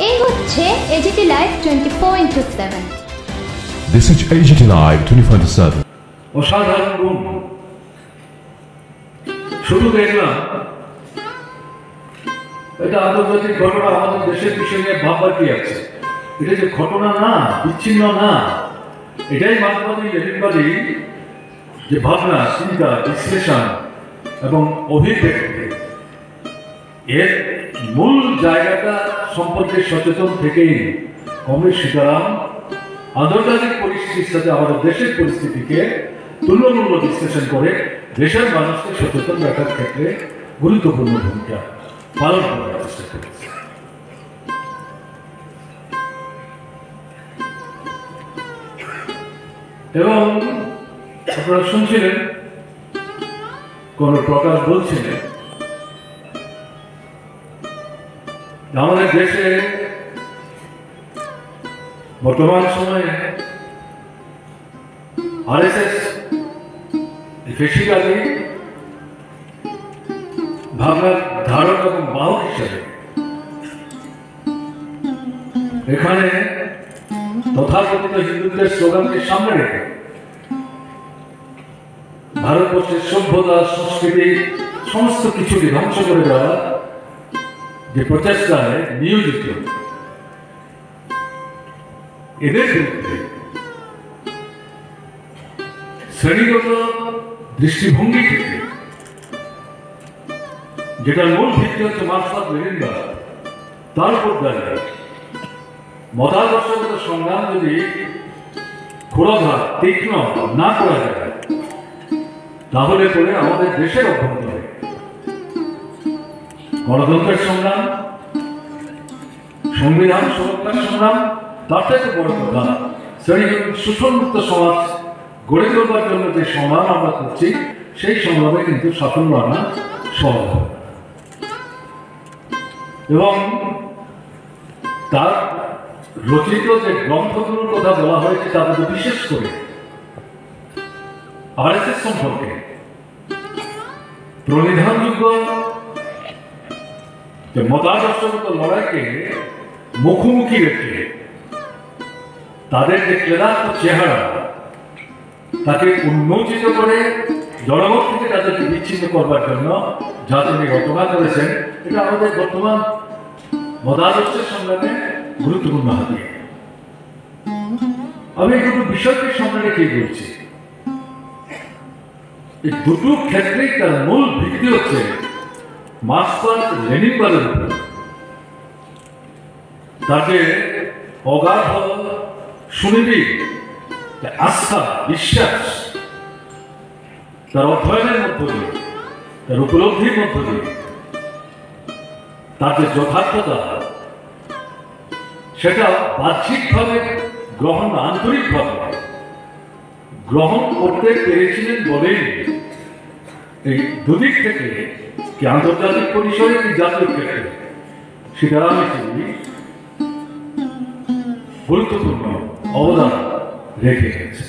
এই হচ্ছে AGT Live 24/7। This is AGT Live 24/7। অসাধারণ গুণ। শুধু দেখলাম এটা আন্তর্জাতিক ঘটনা, আমাদের দেশের বিষয় নিয়ে ভাববার কি আছে। এটা যে ঘটনা না, বিচ্ছিন্ন না, এটাই মার্কসবাদী লেনিনবাদী যে ভাবনা, চিন্তা, বিশ্লেষণ এবং অভিব্যক্তি, এর মূল জায়গাটা সম্পর্কে সচেতন থেকেই কমরেড সীতারাম আন্তর্জাতিক পরিস্থিতির সাথে আমাদের দেশের পরিস্থিতিকে তুল্যমূল্য বিশ্লেষণ করে দেশের মানুষকে সচেতন রাখার ক্ষেত্রে গুরুত্বপূর্ণ ভূমিকা পালন করার চেষ্টা করেছে। এবং আপনারা শুনছিলেন কমরেড প্রকাশ বলছিলেন আমাদের দেশে বর্তমান সময়ে RSS ফেসিবাদী ভাবনার ধারক এবং বাহক হিসেবে এখানে তথাকথিত হিন্দুদের স্লোগানকে সামনে রেখে ভারতবর্ষের সভ্যতা, সংস্কৃতি সমস্ত কিছুকে ধ্বংস করে দেওয়া যে প্রচেষ্টায় নিয়োজিত, এদের বিরুদ্ধে শ্রেণীগত দৃষ্টিভঙ্গি থেকে, যেটার মূল ভিত্তি হচ্ছে মার্কসবাদ লেনিনবাদ, তার উপর দাঁড়িয়ে মতাদর্শগত সংগ্রাম যদি খোলাঘাত তীক্ষ্ণ না করা যায়, তাহলে পরে আমাদের দেশের অভ্যন্তরে গণতন্ত্রের সংগ্রাম, সংবিধান সুরক্ষার সংগ্রাম, তার থেকে বড় কথা শোষণমুক্ত সমাজ গড়ে তোলবার জন্য যে সংগ্রাম আমরা করছি, সেই সংগ্রামে কিন্তু সাফল্য আনা সহজ হবে। এবং তার রচিত যে গ্রন্থগুলোর কথা বলা হয়েছে, তার মধ্যে বিশেষ করে RSS সম্পর্কে প্রণিধানযোগ্য যে মতাদর্শগত লড়াইকে মুখোমুখি রেখে তাদের যে ক্লেদাক্ত চেহারা, তাকে উন্মোচিত করে জনগণ থেকে তাদেরকে বিচ্ছিন্ন করবার জন্য যা তিনি রচনা করেছেন, এটা আমাদের বর্তমান মতাদর্শের সংগ্রামে গুরুত্বপূর্ণ হাতিয়ার। আমি দুটো বিষয়কে সামনে রেখে বলছি। এই দুটো ক্ষেত্রেই তার মূল ভিত্তি হচ্ছে মার্কসবাদ লেনিনবাদের উপর তাকে অগাধ সুনিবিড় আস্থা, বিশ্বাস, তার অধ্যয়নের মধ্য দিয়ে, তার উপলব্ধির মধ্য দিয়ে, তার যে যথার্থতা, সেটা বাহ্যিকভাবে গ্রহণ, আন্তরিকভাবে গ্রহণ করতে পেরেছিলেন বলেই এই দুদিক থেকে কি আন্তর্জাতিক পরিসরে কি জাতীয় ক্ষেত্রে সীতারাম গুরুত্বপূর্ণ অবদান রেখে গেছে।